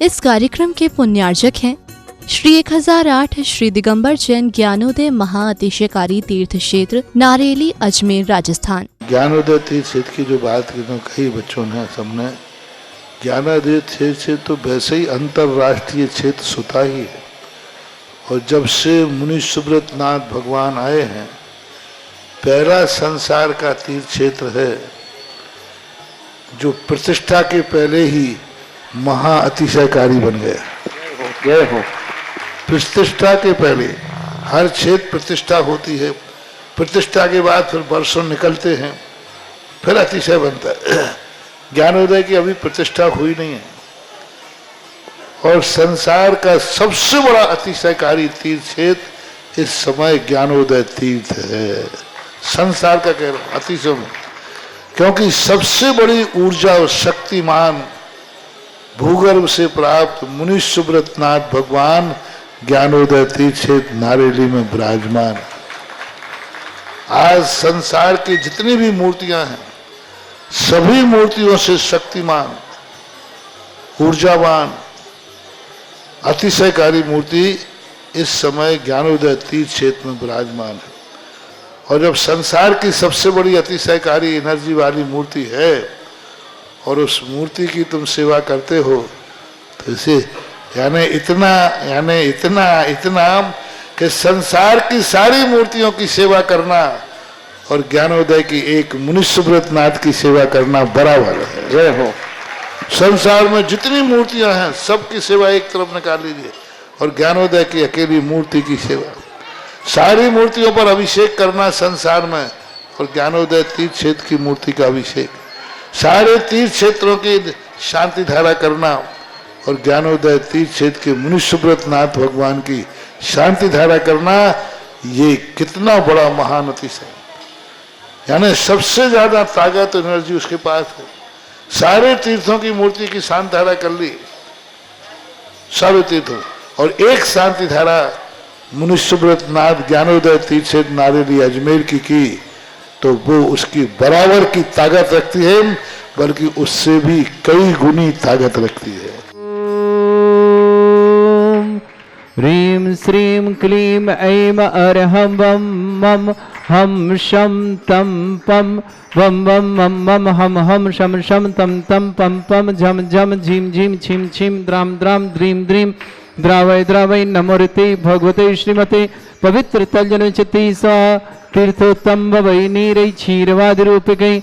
इस कार्यक्रम के पुण्यार्जक हैं श्री 1008 श्री दिगंबर जैन ज्ञानोदय महाअतिशयकारी तीर्थ क्षेत्र नारेली अजमेर राजस्थान। ज्ञानोदय तीर्थ क्षेत्र की जो बात की तो कई बच्चों ने सबने ज्ञानोदय तीर्थ क्षेत्र तो वैसे ही अंतर्राष्ट्रीय क्षेत्र सुता ही है। और जब से मुनि सुब्रत नाथ भगवान आए हैं, पहला संसार का तीर्थ क्षेत्र है जो प्रतिष्ठा के पहले ही महाअतिशयकारी बन गया। जय हो। प्रतिष्ठा के पहले हर क्षेत्र प्रतिष्ठा होती है, प्रतिष्ठा के बाद फिर वर्षों निकलते हैं, फिर अतिशय बनता है। ज्ञानोदय की अभी प्रतिष्ठा हुई नहीं है और संसार का सबसे बड़ा अतिशयकारी तीर्थ क्षेत्र इस समय ज्ञानोदय तीर्थ है। संसार का कह रहा हूं अतिशय में, क्योंकि सबसे बड़ी ऊर्जा और शक्तिमान भूगर्भ से प्राप्त मुनि सुब्रत नाथ भगवान ज्ञानोदय तीर्थ क्षेत्र नारेली में विराजमान। आज संसार की जितनी भी मूर्तियां हैं, सभी मूर्तियों से शक्तिमान, ऊर्जावान, अतिशयकारी मूर्ति इस समय ज्ञानोदय तीर्थ क्षेत्र में विराजमान है। और जब संसार की सबसे बड़ी अतिशयकारी एनर्जी वाली मूर्ति है और उस मूर्ति की तुम सेवा करते हो, तो इसे यानी इतना कि संसार की सारी मूर्तियों की सेवा करना और ज्ञानोदय की एक मुनि सुब्रत नाथ की सेवा करना बराबर है। जय हो। संसार में जितनी मूर्तियां हैं सबकी सेवा एक तरफ निकाल लीजिए और ज्ञानोदय की अकेली मूर्ति की सेवा। सारी मूर्तियों पर अभिषेक करना संसार में और ज्ञानोदय तीर्थ क्षेत्र की मूर्ति का अभिषेक, सारे तीर्थ क्षेत्रों की शांति धारा करना और ज्ञानोदय तीर्थ क्षेत्र के मुनि सुब्रत नाथ भगवान की शांति धारा करना, ये कितना बड़ा महान अतिशय। यानी सबसे ज्यादा ताकत एनर्जी उसके पास है। सारे तीर्थों की मूर्ति की शांति धारा कर ली, सारे तीर्थों, और एक शांति धारा मुनि सुब्रत नाथ ज्ञानोदय तीर्थ क्षेत्र नारेली अजमेर की तो वो उसकी बराबर की ताकत रखती है, बल्कि उससे भी कई गुनी ताकत रखती है। ह्रीं श्रीं क्लीं ऐं अरहं वं मं हम शं तं पं वं वं मं मं हम हम शं शं तं तं पं पं झं झं झीं झीं छिं छिं द्रां द्रां द्रीं द्रीं द्रावय द्रावय नमोरते भगवते श्रीमते पवित्र तल्जनचिति सा तीर्थोत्तम वै नीरै क्षीरवादिरूपिकै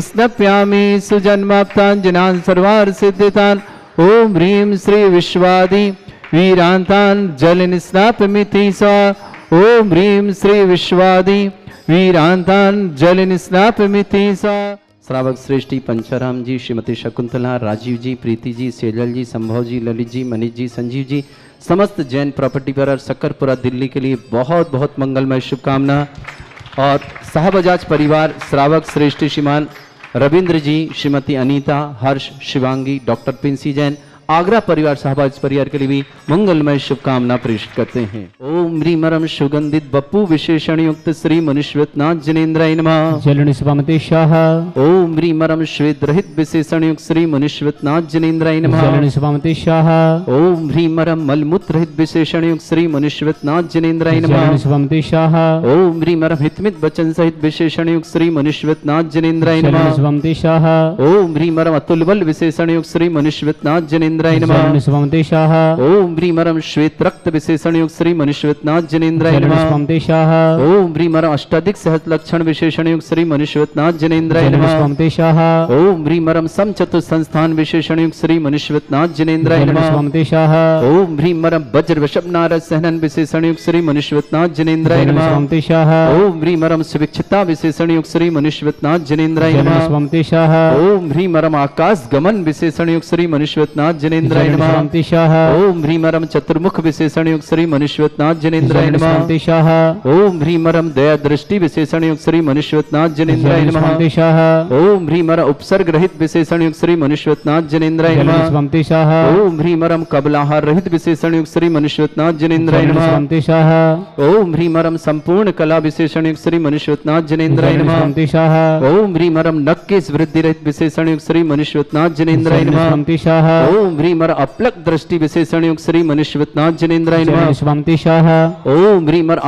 स्नप्यामि सुजन्माप्ताञ्जनान् सर्वार्थ सिद्धितान्। ओम ह्रीं श्री विश्वादि वीरांतान् जलनिस्नापमिति सा। ओम ह्रीं श्री विश्वादि वीरांतान् जलनिस्नापमिति सा। श्रावक श्रेष्ठी पंचाराम जी, श्रीमती शकुंतला, राजीव जी, प्रीति जी, सेजल जी, संभव जी, ललित जी, मनीष जी, संजीव जी, समस्त जैन प्रॉपर्टी पर सक्करपुरा दिल्ली के लिए बहुत बहुत मंगलमय शुभकामना। और शाहबजाज परिवार, श्रावक श्रेष्ठी श्रीमान रविंद्र जी, श्रीमती अनीता, हर्ष, शिवांगी, डॉक्टर पिंसी जैन, आगरा परिवार शाहबाज परिवार के लिए भी मंगलमय शुभकामना प्रेषित करते हैं। ओम ह्रीमरम सुगंधित बप्पू विशेषण युक्त श्री मनुष्यवत नाथ जनेन्द्राय नमः। जलनि स्वामते शाह। ओम ह्रीमरम श्वेत रहित विशेषण युक्त श्री मनुष्यवत नाथ जनेन्द्राय नमः। जलनि स्वामते शाह। ओम ह्रीमरम मलमूत्र रहित विशेषण युक्त श्री मनुष्यवत नाथ जनेन्द्राय नमः। जलनि स्वामते शाह। ओम ह्रीमरम हितमित वचन सहित विशेषण युक्त श्री मनुष्यवत नाथ जनेन्द्राय नमः। जलनि स्वामते शाह। ओम ह्रीमरम अतुल बल विशेषण युक्त श्री मनुष्यवत नाथ जनेन्द्राय जलनि स्वामते शाह। ओम ह्रीमरम श्वेत रक्त विशेषण युक्त श्री मनुष्यवत नाथ जनेन्द्राय जलनि नमः। स्वामते शाह। ओम ह्रीमरम अष्टाधिक सहस्र लक्षण विशेषण युक्त श्री मनुष्यवत नाथ जनेन्द्राय जलनि नमः। स्वामते शाह। ओम ह्रीमरम सम चतुर्थ संस्थान विशेषण युक्त श्री मनुष्यवत नाथ जनेन्द्राय जलनि नमः। स्वामते शाह। ओम ह्रीमरम वज्र वृषभ नारद सहनन विशेषण युक्त श्री मनुष्यवत नाथ जनेन्द्राय जलनि नमः। स्वामते शाह। ओम ह्रीमरम सुविक्षिता विशेषण युक्त श्री मनुष्यवत नाथ जनेन्द्राय जलनि नमः। स्वामते शाह। ओम ह्रीमरम आकाश गमन विशेषण युक्त श्री मनुष्यवत नाथ जनेन्द्राय जलनि नमः। स्वामते शाह। ओम ह्रीमरम चतुर्मुख विशेषण युक्त श्री मनुष्यवत नाथ जनेन्द्राय जलनि नमः। स्वामते शाह। ओम ह्रीमरम दया दृष्टि विशेषण युक्त श्री मनुष्यवत नाथ जनेन्द्राय जलनि नमः। स्वामते शाह। ओम ह्रीमरम उपसर्ग रहित विशेषण युक्त श्री मनुष्यवत नाथ जनेन्द्राय जलनि नमः। स्वामते शाह। ओम ह्रीमरम कबलाहार रहित विशेषण युक्त श्री मनुष्यवत नाथ जनेन्द्राय जलनि नमः। स्वामते शाह। ओम ह्रीमरम संपूर्ण कला विशेषण युक्त श्री मनुष्यवत नाथ जनेन्द्राय जलनि नमः। स्वामते शाह। ओम ह्रीमरम नक्केश वृद्धि रहित विशेषण युक्त श्री मनुष्यवत नाथ जनेन्द्राय जलनि नमः। स्वामते शाह। ओम ह्रीमर अपलक दृष्टि विशेषण युक्त श्री मनुष्यवतनाथ जनेन्द्राय नमः। स्वामितिशाह ओम ह्रीमर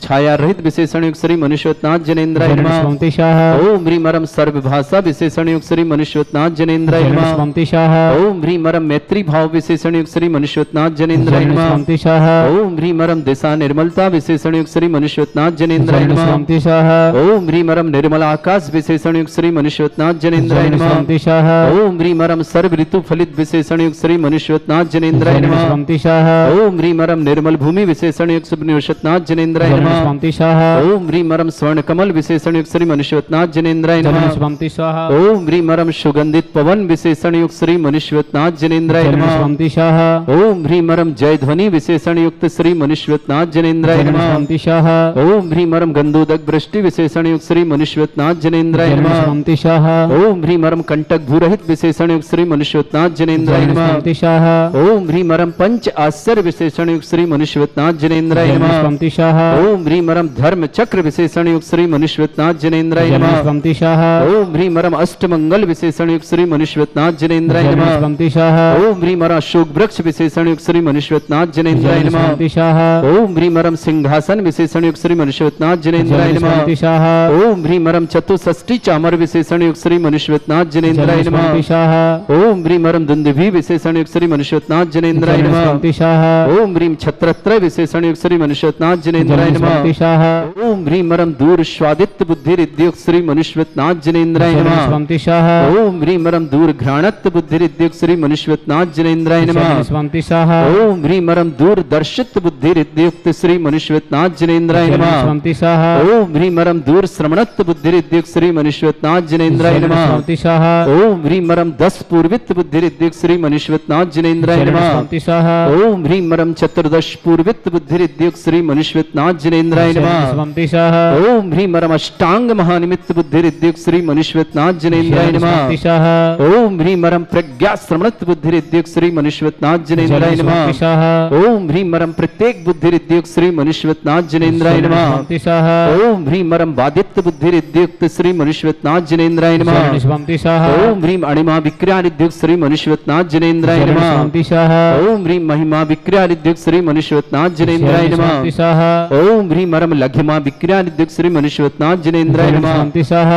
छाया रहित विशेषण युक्त श्री मनुष्यवतनाथ जनेन्द्राय नमः। स्वामितिशाह ओम ह्रीमरम सर्वभाषा विशेषण युक्त श्री मनुष्यवतनाथ जनेन्द्राय नमः। स्वामितिशाह ओम ह्रीमरम मैत्री भाव विशेषण युक्त श्री मनुष्यवतनाथ जनेन्द्राय नमः। स्वामितिशाह ओम ह्रीमरम दिशा निर्मलता विशेषण युक्त श्री मनुष्यवतनाथ जनेन्द्राय नमः। स्वामितिशाह ओम ह्रीमरम निर्मल आकाश विशेषण युक्त श्री मनुष्यवतनाथ जनेन्द्राय नमः। स्वामितिशाह ओम ह्रीमरम सर्व ऋतु फलित विशेषण युक्त श्री मनुष्यवतनाथ जनेन्द्राय नमः। स्वामितिशाह ओम ह्रीमरम निर्मल भूमि विशेषण युक्त श्री मनुष्यवतनाथ जनेन्द्राय नमः। स्वामितिशाह ओम ह्रीमरम स्वर्ण कमल विशेषण युक्त श्री मनुष्यवतनाथ जनेन्द्राय नमः। स्वामितिशाह ओम ह्रीमरम सुगंधित पवन विशेषण युक्त श्री मनुष्यवतनाथ जनेन्द्राय नमः। स्वामितिशाह ओम ह्रीमरम जय ध्वनि विशेषण युक्त श्री मनुष्यवतनाथ जनेन्द्राय नमः। स्वामितिशाह ओम ह्रीमरम गंधोदक वृष्टि विशेषण युक्त श्री मनुष्यवतनाथ जनेन्द्राय नमः। स्वामितिशाह ओम ह्रीमरम कंटक भूरहित विशेषण युक्त श्री मनुष्यवतनाथ जनेन्द्राय नमः। स्वामितिशाह ओम ह्रीमरम पंच आश्चर्य विशेषण युक्त श्री मनुष्यवतनाथ जनेन्द्राय नमः। स्वामितिशाह ओम ह्रीमरम धर्म चक्र विशेषण युक्त श्री मनुष्यवतनाथ जनेन्द्राय नमः। स्वामितिशाह ओम ह्रीमरम अष्टमंगल विशेषण युक्त श्री मनुष्यवतनाथ जनेन्द्राय नमः। स्वामितिशाह ओम ह्रीमरम अशोक वृक्ष विशेषण युक्त श्री मनुष्यवतनाथ जनेन्द्राय नमः। स्वामितिशाह ओम ह्रीमरम सिंहासन विशेषण युक्त श्री मनुष्यवतनाथ जनेन्द्राय नमः। स्वामितिशाह ओम ह्रीमरम चतुष्षष्टि चामर विशेषण युक्त श्री मनुष्यवतनाथ जनेन्द्राय नमः। स्वामितिशाह ओम ह्रीमरम दुंदुभि विशेषण युक्त श्री मनुष्यवतनाथ जनेन्द्राय नमः। स्वामितिशाह ओम ह्रीम छत्रत्र विशेषण युक्त श्री मनुष्यवतनाथ जनेन्द्राय नमः। स्वामितिशाह ओम ह्रीमरम दूर स्वादित्य बुद्धि रिद्युक्त श्री मनुष्यवतनाथ जनेन्द्राय नमः। स्वामितिशाह ओम ह्रीमरम दूर घ्राणत्व बुद्धि रिद्युक्त श्री मनुष्यवतनाथ जनेन्द्राय नमः। स्वामितिशाह ओम ह्रीमरम दूर दर्शित बुद्धि रिद्युक्त श्री मनुष्यवतनाथ जनेन्द्राय नमः। स्वामितिशाह ओम ह्रीमरम दूर श्रवणत्व बुद्धि रिद्युक्त श्री मनुष्यवतनाथ जनेन्द्राय नमः। स्वामितिशाह ओम ह्रीमरम 10 पूर्वित बुद्धि रिद्युक्त श्री मनुष्यवतनाथ जनेन्द्राय नमः। स्वामितिशाह ओम ह्रीमरम 14 पूर्वित बुद्धि रिद्युक्त श्री मनुष्यवतनाथ जनेन्द्राय नमः। स्वामितिशाह ओम ह्रीमरम अष्टांग महानिमित्त बुद्धि रिद्युक्त श्री मनुष्यवतनाथ जनेन्द्राय नमः। स्वामितिशाह ओम ह्रीमरम प्रज्ञा श्रवणत्व बुद्धि रिद्युक्त श्री मनुष्यवतनाथ जनेन्द्राय नमः। स्वामितिशाह ओम ह्रीमरम प्रत्येक बुद्धि रिद्युक्त श्री मनुष्यवतनाथ जनेन्द्राय नमः। स्वामितिशाह ओम ह्रीमरम बादित्य बुद्धि रिद्युक्त श्री मनुष्यवतनाथ जनेन्द्राय नमः। स्वामितिशाह ओम ह्रीम अणिमा विक्रिया रिद्युक्त श्री मनुष्यवतनाथ जनेन्द्राय नमः। स्वामितिशाह ओम ह्रीम महिमा विक्रिया रिद्युक्त श्री मनुष्यवतनाथ जनेन्द्राय नमः। स्वामितिशाह ओम ह्रीमरम लघिमा विक्रिया रिद्युक्त श्री मनुष्यवतनाथ जनेन्द्राय नमः। स्वामितिशाह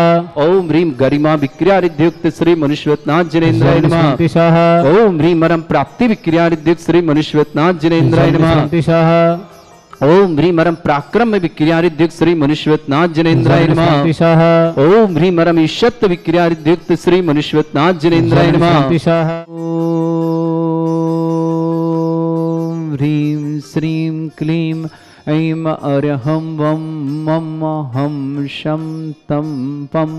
ओम ह्रीम गरिमा विक्रिया रिद्युक्त श्री मनुष्यवतनाथ जनेन्द्राय नमः। स्वामितिशाह ओम ह्रीमरम प्राप्ति विक्रिया रिद्युक्त श्री मनुष्यवतनाथ जनेन्द्राय नमः। स्वामितिशाह ओम ह्रीमरम पराक्रम विक्रिया रिद्युक्त श्री मनुष्यवतनाथ जनेन्द्राय नमः। स्वामितिशाह ओम ह्रीमरम ईशत्व विक्रिया रिद्युक्त श्री मनुष्यवतनाथ जनेन्द्राय नमः। स्वामितिशाह ओम ह्रीम श्रीम क्लीम ऐम अरहम वम मम हम शम तम पम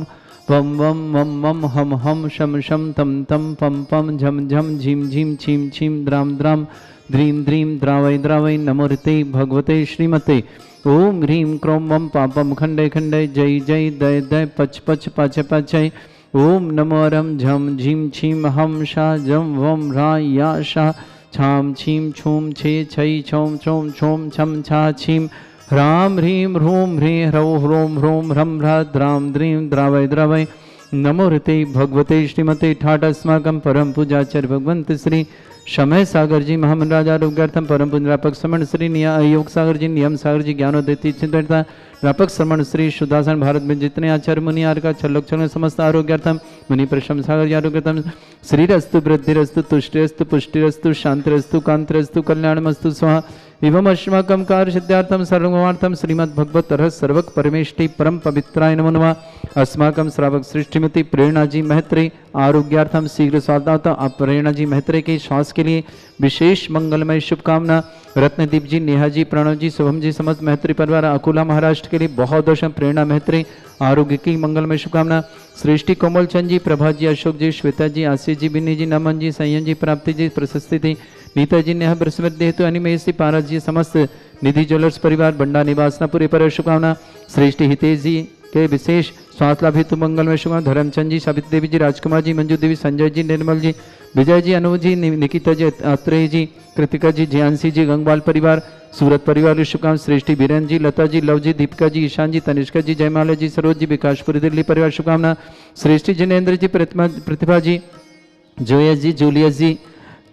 वम वम मम मम हम शम शम तम तम पम पम झम झम झीम झीम छीम छीम द्राम द्राम द्रीम द्रीम द्रावय द्रावय नमोर्ते भगवते श्रीमते। ओम ह्रीम क्रोम मम पापम खंडय खंडय जय जय दय दय पच पच पाच पाचय। ओम नमो रम झम झीम छीम हम शा जम वम रा या शा छाम छीम छूम छे छई छोम छोम छोम छम छा छीम ह्राम ह्रीम ह्रूम ह्री ह्रौ ह्रोम ह्रोम ह्रम ह्रा द्राम द्रीम द्रावय द्रावय नमोर्ते भगवते श्रीमते। ठाट अस्माकं परम पूजाचार्य भगवंत श्री समय सागर जी महामंडराज आरोग्यार्थम परम पुंजरापक श्रमण श्री योग सागर जी नियम सागर जी ज्ञानोदय चिंतनता व्यापक श्रमण श्री शुद्धासन भारत में जितने आचार्य मुनि आर्का छल्लोक छल समस्त आरोग्यार्थम मुनि प्रशम सागर जी आरोग्यार्थम श्रीरस्तु वृद्धिरस्तु तुष्टिरस्तु पुष्टिरस्तु शांतिरस्तु कांतिरस्तु कल्याणमस्तु स्वाहा एवं अस्माकं कार्य सिद्धार्थम सर्वमार्थम श्रीमद् भगवत रहस्य सर्वक परमेष्टि परम पवित्राय नमो नमः। अस्माकं श्रावक सृष्टिमती प्रेरणा जी महत्रे आरोग्यार्थम शीघ्र स्वादाता आप प्रेरणा जी महत्रे के श्वास के लिए विशेष मंगलमय शुभकामना। रत्नदीप जी, नेहा जी, प्रणव जी, शुभम जी, समस्त महत्री परिवार अकोला महाराष्ट्र के लिए बहुत दर्शन प्रेरणा महत्रे आरोग्य की मंगलमय शुभकामना। सृष्टि कोमल चंद जी, प्रभा जी, अशोक जी, श्वेता जी, आशीष जी, बिन्नी जी, नमन जी, संयम जी, प्राप्ति जी, प्रशस्ति थी, नीता जी, नेहा बृहस्पति हेतु अनिमेश जी, पारस जी, समस्त निधि ज्वेलर्स परिवार बंडा निवासना पूरे पर शुभकामना। श्रेष्ठ हितेश जी के विशेष स्वास्थ्य लाभ हेतु मंगलमय शुभकामना। धर्मचंद जी, सावित्री देवी जी, राजकुमार जी, मंजू देवी, संजय जी, निर्मल जी, विजय जी, अनु जी, निकिता जी, अत्रेय जी, कृतिका जी, जयांसी जी, गंगवाल परिवार, सूरत परिवार की शुभकामना। श्रेष्ठी बीरेन जी, लता जी, लव जी, दीपिका जी, ईशान जी, तनिष्का जी, जयमाला जी, सरोज जी, विकासपुरी दिल्ली परिवार शुभकामना। श्रेष्ठी जिनेन्द्र जी, प्रतिभा जी, जोयस जी, जूलियस जी,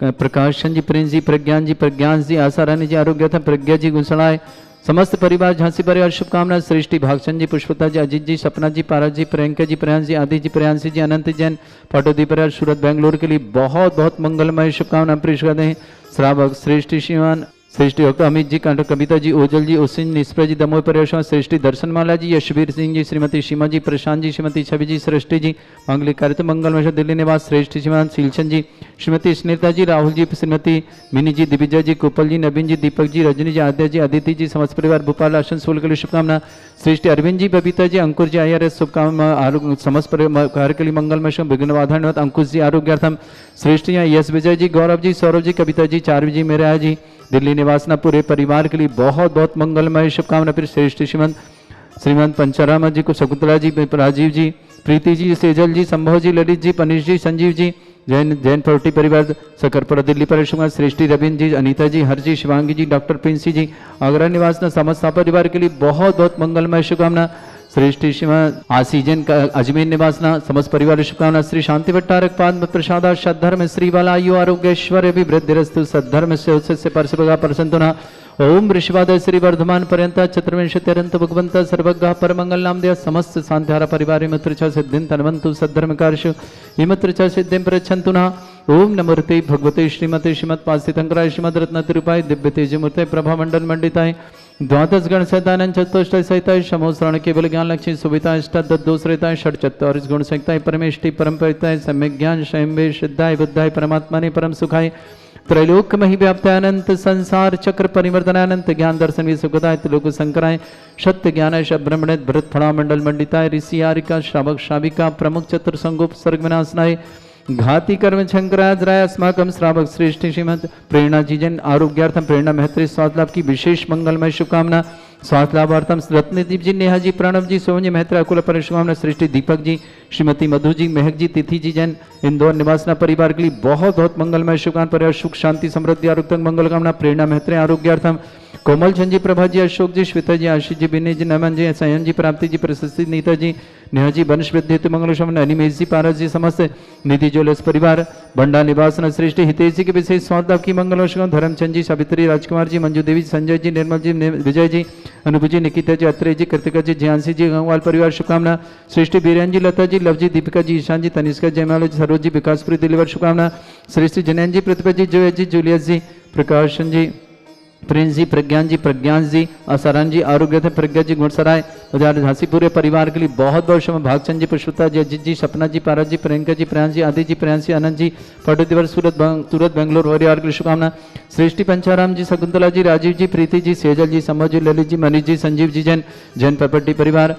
प्रकाशन जी, प्रिंस जी, प्रज्ञान जी, प्रज्ञान जी, आशा रानी जी, आरोग्य था प्रज्ञा जी, गुसड़ाए समस्त परिवार झांसी परिवार शुभकामना। सृष्टि, भागचंद जी, पुष्पता जी, अजीत जी, सपना जी, पारा जी, प्रियंका जी, प्रयांश जी, आदि जी, प्रियांशी जी, अनंत जैन, पाटोदी परिवार सूरत बेंगलोर के लिए बहुत बहुत मंगलमय शुभकामना प्रेष करते हैं। श्रावक सृष्टि शिवान, सृष्टि डॉक्टर अमित जी, कांटो कविता जी, ओजल जी, ओसिन निष्प्र जी, दमोह परिवेश, सृष्टि दर्शनमाला जी, यशवीर सिंह जी, श्रीमती सीमा जी, प्रशांत जी, श्रीमती छवि जी, सृष्टि जी, मांगलिक कार्य मंगलमय दिल्ली निवास, श्रेष्ठ शिवान, सीलचंद जी, श्रीमती स्निग्धा जी, राहुल जी, श्रीमती मिनी जी, दिविजय जी, कोपल जी, नवीन जी, दीपक जी, रजनी जी, आद्या जी, अदिति जी, समस्त परिवार भोपाल आसन सोल के लिए शुभकामना। सृष्टि अरविंद जी, बबीता जी, अंकुर जी, IRS शुभकामना। समस्त कार्य के लिए मंगलमय शुभ विघ्न बाधा अंकुश जी, आरोग्यार्थम। श्रेष्ठ यश विजय जी, गौरव जी, सौरभ जी, कविता जी, चारवी जी, मेरा जी, दिल्ली निवासना पूरे परिवार के लिए बहुत बहुत मंगलमय शुभकामना। फिर श्रेष्ठ श्रीमंत पंचाराम जी को, शकुंतला जी, राजीव जी, प्रीति जी, सेजल जी, संभव जी, ललित जी, पनीश जी, संजीव जी, जैन प्रवृत्ति परिवार सकरपुरा दिल्ली पर शुभकामना। सृष्टि, रविंद्र जी, अनीता जी, हर जी, शिवांगी जी, डॉक्टर प्रिंसी जी, आगरा निवासना समस्त परिवार के लिए बहुत बहुत मंगलमय शुभकामना। सृष्टि शिवा आसीजन का अजमेर निवासना समस्त परिवार शुभकामना। श्री शांति भट्टारक पाद प्रसादा सद्धर्म श्री बालायु आरोग्यश्वर्य विवृद्धिरस्तु सद्धर्म से परसभगा परसंतुना। ओम ऋषिवादय श्री वर्धमान पर्यंत चतुर्विंशत्यरंत भगवंत सर्वज्ञ परमंगल नामदेव समस्त शांतिहारा परिवार इमत्र सिद्धिं तन्वन्तु सद्धर्म कार्षु इमत्र सिद्धिं प्रच्छन्तु न। ओम नमोते भगवते श्रीमते श्रीमत्पासितंकराय श्रीमद रत्न तिरुपाय दिव्य तेजमूर्ते प्रभा मंडल मंडिताय द्वादश गण सहितानंद चतुष्ट सहिताय समोश्रण केवल ज्ञान लक्ष्मी सुविता अष्टादोषरिताय षट चत्वारिश गुण संहिताय परमेष्टि परम परिताय सम्यक ज्ञान स्वयं सिद्धाय बुद्धाय परमात्मा परम सुखाय त्रैलोक मही व्याप्तानंत संसार चक्र परिवर्तनानंत ज्ञान दर्शन भी सुखदाय त्रिलोक शंकराय सत्य ज्ञान ब्रह्मण भरत फणा मंडल मंडिताय ऋषि आरिका श्रावक श्राविका प्रमुख चतुर्संगोप सर्ग विनाशनाय घाती कर्म शंकराजराय अस्माकम श्रावक श्रेष्ठ श्रीमद प्रेरणा जी जन आरोग्यार्थम प्रेरणा महत्री स्वास्थ्य लाभ की विशेष मंगलमय शुभकामना। स्वास्थ्य लाभार्थम रत्नदीप जी, नेहा जी, प्रणव जी, सोम जी, महत्रा अकुल पर शुभकामना। सृष्टि दीपक जी, श्रीमती मधु जी, महक जी, तिथि जी जैन इंदौर निवासना परिवार के लिए बहुत बहुत मंगलमय शुभकामना। परिवार सुख शांति समृद्धि आरोग्य मंगल कामना। प्रेरणा महत्रे आरोग्यार्थम कोमल चंद जी, प्रभा जी, अशोक जी, श्वेता जी, आशीष जी, विनय जी, नमन जी, सयन जी, प्राप्ति जी, प्रशस्ति नीता जी, नेहा जी, वंश वृद्धि मंगल शमन, अनिमेश जी, पारस जी, समस्त निधि ज्वेलर्स परिवार बंडा निवासन सृष्टि हितेश जी के विशेष स्वास्थ्य लाभ की मंगल शुभकामना। धर्मचंद जी, सावित्री, राजकुमार जी, मंजू देवी, संजय जी, निर्मल जी, विजय जी, अनुभू जी, निकिता जी, अत्रेय जी, कृतिका जी, ज्ञानसी जी, गंगवाल परिवार शुभकामना। सृष्टि बीरेन जी, लता जी, लव जी, दीपिका जी, ईशान जी, तनिष्का, जयमाला जी, सरोज जी, विकासपुरी दिलीवर शुभकामना। सृष्टि जैन जी, प्रतिभा जी, जोय जी, जूलियस जी, प्रकाशन जी, प्रिंस जी, प्रज्ञान जी, आसारान जी, आरोग्य थे प्रज्ञा जी, गुणसराय उदार झांसी पूरे परिवार के लिए बहुत बहुत शुभ। भागचंद जी, पुष्पता जी, अजित जी, सपना जी, पारस जी, प्रियंका जी, प्रयांश जी, आदि जी, प्रयांशी, आनंद जी, पटोदीवर सूरत बेंगलोर परिवार के लिए शुभकामना। सृष्टि पंचाराम जी, शकुंतला जी, राजीव जी, प्रीति जी, सेजल जी, संभव जी, ललित जी, मनीष जी, संजीव जी जैन प्रॉपर्टी परिवार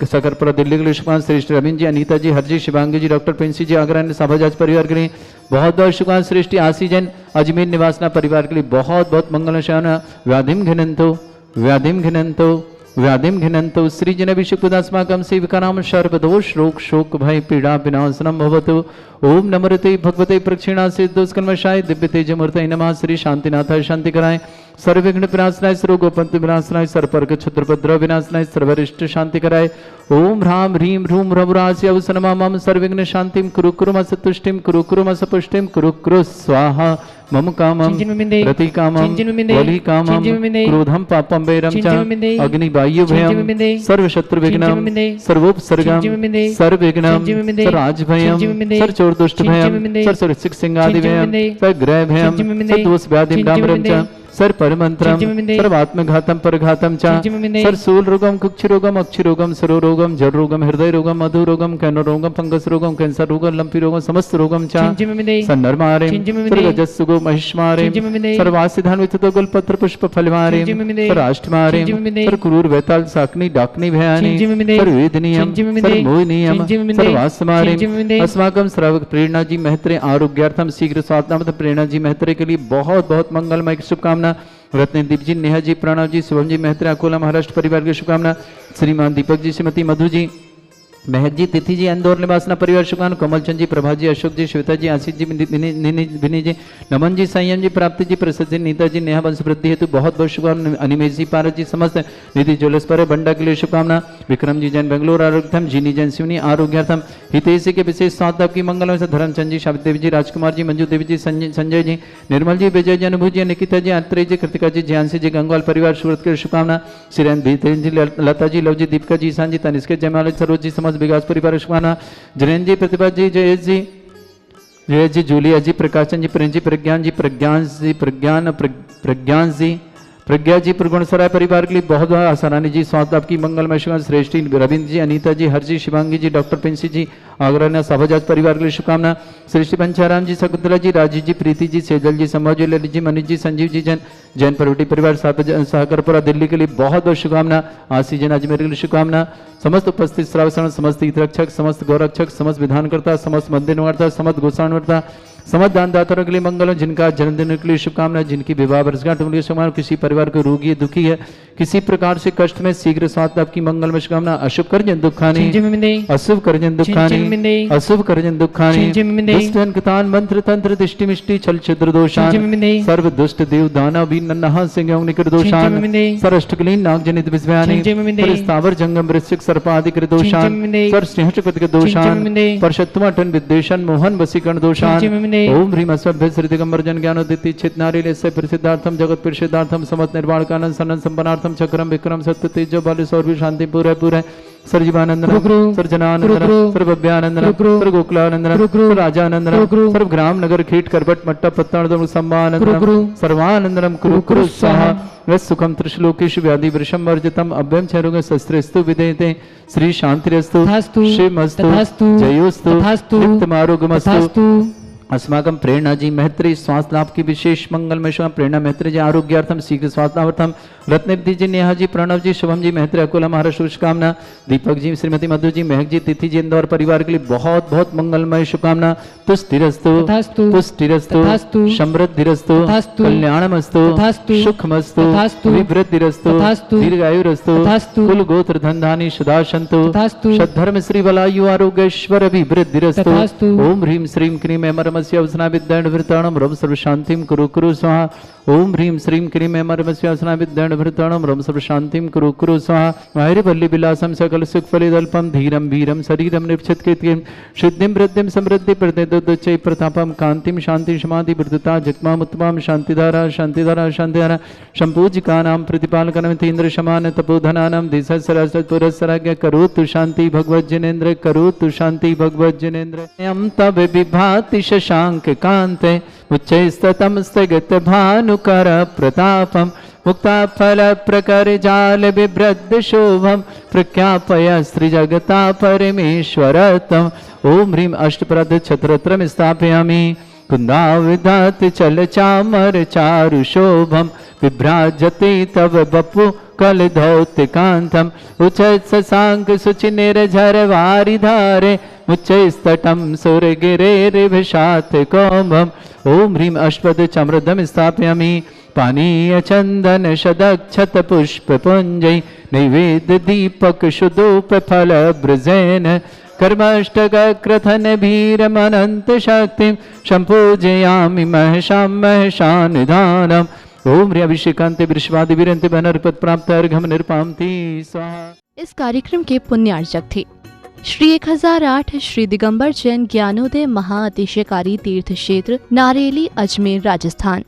सकरपुरा दिल्ली के लिए शुभकामना। श्रेष्ठ रविंद्र जी, अनीता जी, हरजी, शिवांगी जी, डॉक्टर प्रिंसी जी, आगरा साभाजाज परिवार के लिए बहुत बहुत शुभकामना। सृष्टि आसी जैन अजमेर निवासना परिवार के लिए बहुत बहुत मंगल शाना। व्याधिम घिनंतो श्री जन अभिषेकदास्माकं सेविकानां सर्वदोष रोग शोक भय पीड़ा विनाशनम भवतु। ओम नमोते भगवते प्रक्षिणासे दोषकर्मशाय दिव्य तेजमूर्तये नमः। श्री शांतिनाथाय शांति कराय सर्वविघ्न विनाशनाय सर्वगोपंत विनाशनाय सर्वपर्क क्षुद्रपद्रव विनाशनाय सर्वरिष्ट शांति कराय। ओम ह्रां ह्रीं ह्रूं ह्रवरास्य अवसनमा मम सर्वविघ्न शांतिं कुरु कुरुमस तुष्टिं कुरु कुरुमस पुष्टिं कुरु कुरु स्वाहा। मम कामं प्रतिकामं वलिकामं क्रोधं पापं वैरं च अग्निवायुभयं सर्वशत्रुविघ्नं सर्वोपसर्गं सर्वविघ्नं सर्वराजभयं सर्वचोरदुष्टभयं सर्वशिक्षिंगादिभयं सर्वग्रहभयं सर्वदोषव्याधिं डामरं च सर्वपरमंत्रं सर्वात्मघातं परघातं च सर्वशूलरोगं कुक्षिरोगं अक्षिरोगं सरोरोगं जड़रोगं हृदयरोगं मधुरोगं कैनरोगं फंगसरोगं कैंसर रोगं लंपीरोगं समस्त रोगं च सन्नरमारे सर्वजस्सुगो महिष्मारे सर्वासिधान विततो गुलपत्र पुष्प फलमारे सर्वाष्टमारे सर्वक्रूर वैताल साकनी डाकनी भयानि सर्ववेदनीयं सर्वमोहनीयं सर्वास्मारे। अस्माकं श्रावक प्रेरणा जी महत्रे आरोग्यार्थम शीघ्र स्वास्थ्य प्रेरणा जी महत्रे के लिए बहुत बहुत मंगलमय शुभकामना। रत्नदीप जी, नेहा जी, प्रणव जी, शुभम जी, महत्रा अकोला महाराष्ट्र परिवार की शुभकामना। श्रीमान दीपक जी, श्रीमती मधु जी, महक जी, तिथि जी, इंदौर निवासना परिवार शुभकामना, कमलचंद जी, प्रभा जी, अशोक जी, श्वेता जी, आशीष जी, विनी जी, नमन जी, संयम जी, प्राप्ति जी, प्रसिद्ध जी, नीता जी, नेहा वंश वृद्धि हेतु बहुत बहुत शुभकामना, अनिमेश जी, पारस जी, समस्त निधि ज्वेलर्स पर बंडा के लिए शुभकामना, विक्रम जी जैन बेंगलोर आरोग्यम, जीनी जैन सिवनी आरोग्यार्थम, हितेश के विशेष स्वास्थ्य की मंगल से धर्मचंद जी, शाबित देवी जी, राजकुमार जी, मंजू देवी जी, संजय जी, निर्मल जी, विजय जी, अनुभू जी, निकिता जी, अंतरे जी, कृतिका जी, ज्ञानसी जी, गंगवाल परिवार सूरत के लिए शुभकामना, श्रीरन भीतेन जी, लता जी, लव जी, दीपिका जी, ईशान जी, तनिष्क जयमाल सरोज जी, समस्त विकास परिवार शुभकामना, जैन जी, प्रतिभा जी, जयेश जी, जूलिया जी, प्रकाशन जी, प्रेम जी, प्रज्ञान जी, प्रज्ञा जी, प्रगुणसराय परिवार के लिए बहुत बहुत आसारानी जी, स्वास्थ्य आपकी मंगलमय शुभ, श्रेष्ठी रविंद्र जी, अनीता जी, हर्षी, शिवांगी जी, डॉक्टर पिंसी जी, आगरा सभाजाज परिवार के लिए शुभकामना, श्रेष्ठी पंचाराम जी, शकुंतला जी, राजीव जी, प्रीति जी, सेजल जी, संभव जी, ललित जी, मनीष जी, संजीव जी, जैन परवटी परिवार सहकरपुरा दिल्ली के लिए बहुत बहुत शुभकामना, आशी जैन अजमेर के लिए शुभकामना, समस्त उपस्थित श्रावण, समस्त हितरक्षक, समस्त गौरक्षक, समस्त विधानकर्ता, समस्त मंदिर निवार्ता, समस्त गोसाणवर्ता, समस्त दानदाताओं के लिए मंगल, जिनका जन्मदिन के लिए शुभकामनाएं, जिनकी विवाह वर्षगांठ उनके शुभकामना, किसी परिवार को रोगी है, दुखी है, किसी प्रकार से कष्ट में, शीघ्र स्वास्थ्य आपकी मंगलमय शुभकामना, अशुभ कर्जन दुखानी, अशुभ कर्जन दुखानी, अशुभ कर्जन दुखानी, दुष्टन कृतान मंत्र तंत्र दृष्टि मिष्टि छल छिद्र दोषान, सर्व दुष्ट देव दानव भी नन्हा सिंह निकृत दोषान, सरष्टकलीन नाग जनित विस्मयानि, परिस्तावर जंगम वृश्चिक सर्पादि कृत दोषान, सर सिंहचकृत कृत दोषान, परशत्वटन विद्वेषण मोहन वसीकरण दोषान, ओम ह्रीम अस्वभ्य श्री दिगंबर जन ज्ञानोदिति चित नारी से प्रसिद्धार्थम जगत प्रसिद्धार्थम समस्त निर्वाण कानन सनन संपन्नार्थम चक्रम विक्रम सत्य तेजो बल सौर्य शांति पूरे सर्वजीवानंदन, सर्वजनानंदन, सर्वभव्यानंदन, सर्वगोकुलानंदन, सर्वराजानंदन, सर्वग्राम नगर खेट करबट मट्टा पत्तान सम्मानंदनम, सर्वानंदनम कुरु कुरु स्वाहा, सुखम त्रिश्लोकेशु व्याधि वृषम वर्जितम अभ्यम चरुग शस्त्रेस्तु विदेते, श्री शांतिरस्तु, शिवमस्तु, जयोस्तु, नित्यमारोग्यमस्तु। अस्माकं प्रेरणा जी मैत्री स्वास्थ्य लाभ की विशेष मंगलमय शुभ, प्रेरणा मैत्री जी आरोग्यार्थम शीघ्र स्वास्थ्यार्थम, रत्नविधि जी, नेहा जी, प्रणव जी, शुभम जी, मैत्री अकोला महाराष्ट्र शुभकामना, दीपक जी, श्रीमती मधु जी, महक जी, तिथि जी, इंदौर परिवार के लिए बहुत बहुत मंगलमय शुभकामना, तुष्टिरस्तु, पुष्टिरस्तु, समृद्धिरस्तु, कल्याणमस्तु, सुखमस्तु, विवृद्धिरस्तु, दीर्घायुरस्तु, कुल गोत्र धनधानी सदा सन्तु, सद्धर्म श्री वलायु आरोग्यश्वर अभिवृद्धिरस्तु। ओम ह्रीम श्रीम क्रीम एमरमस्य अवसना विद्याण भृताणम रम सर्व शांतिम कुरु कुरु स्वाहा। ओम ह्रीम श्रीम क्रीम एमरमस्य अवसना विद्याण भृताणम रम सर्व शांतिम कुरु कुरु स्वाहा। वाहिरवल्ली विलासम सकल सुख फलिदल्पम धीरम वीरम शरीरम निपछत कृत्यम सिद्धिम वृद्धिम समृद्धि प्रदेदोच्चै प्रतापम कांतिम शांति समाधि वृद्धता जगमाम उत्तमाम शांतिधारा शांतिधारा शांतिधारा संपूजिकानां प्रतिपालकनम तीन्द्र समान तपोधनानां दिशसरसत पुरस्सराज्ञ करोतु शांति भगवत जिनेन्द्र करोतु शांति भगवत जिनेन्द्र। यम तब विभाति शशांक कांते उच्चैस्ततम स्थगित भानुकर प्रतापम मुक्ता फल प्रकर जाल बिभ्रद शोभम प्रख्यापय स्त्री जगता परमेश्वरतम। ओम ह्रीम अष्टप्रद छत्रत्रम स्थापयामि कुंदाविदात चल चामर चारु शोभम विभ्राजते तव बपु कल धौत कांतम उच्च शशांक सुचि निर्झर वारि धारे मुच्चैस्तटम सुर गिरे रिभिषात कौमम। ओम ह्रीम अष्टपद चमृदम स्थापयामि पानीय चंदन शदक्षत पुष्प पुंजय नैवेद्य दीपक शुदोप फल ब्रजेन कर्मष्टक क्रथन भीरमनंत शक्ति संपूजयामि महशां महशानिधानम। ओम ह्रीं अभिषेकांत वृषवादि वीरंत बनर्पत प्राप्त अर्घम निर्पामति स्वाहा। इस कार्यक्रम के पुण्यार्चक थे श्री 1008 श्री दिगंबर जैन ज्ञानोदय महाअतिशयकारी तीर्थ क्षेत्र नारेली अजमेर राजस्थान।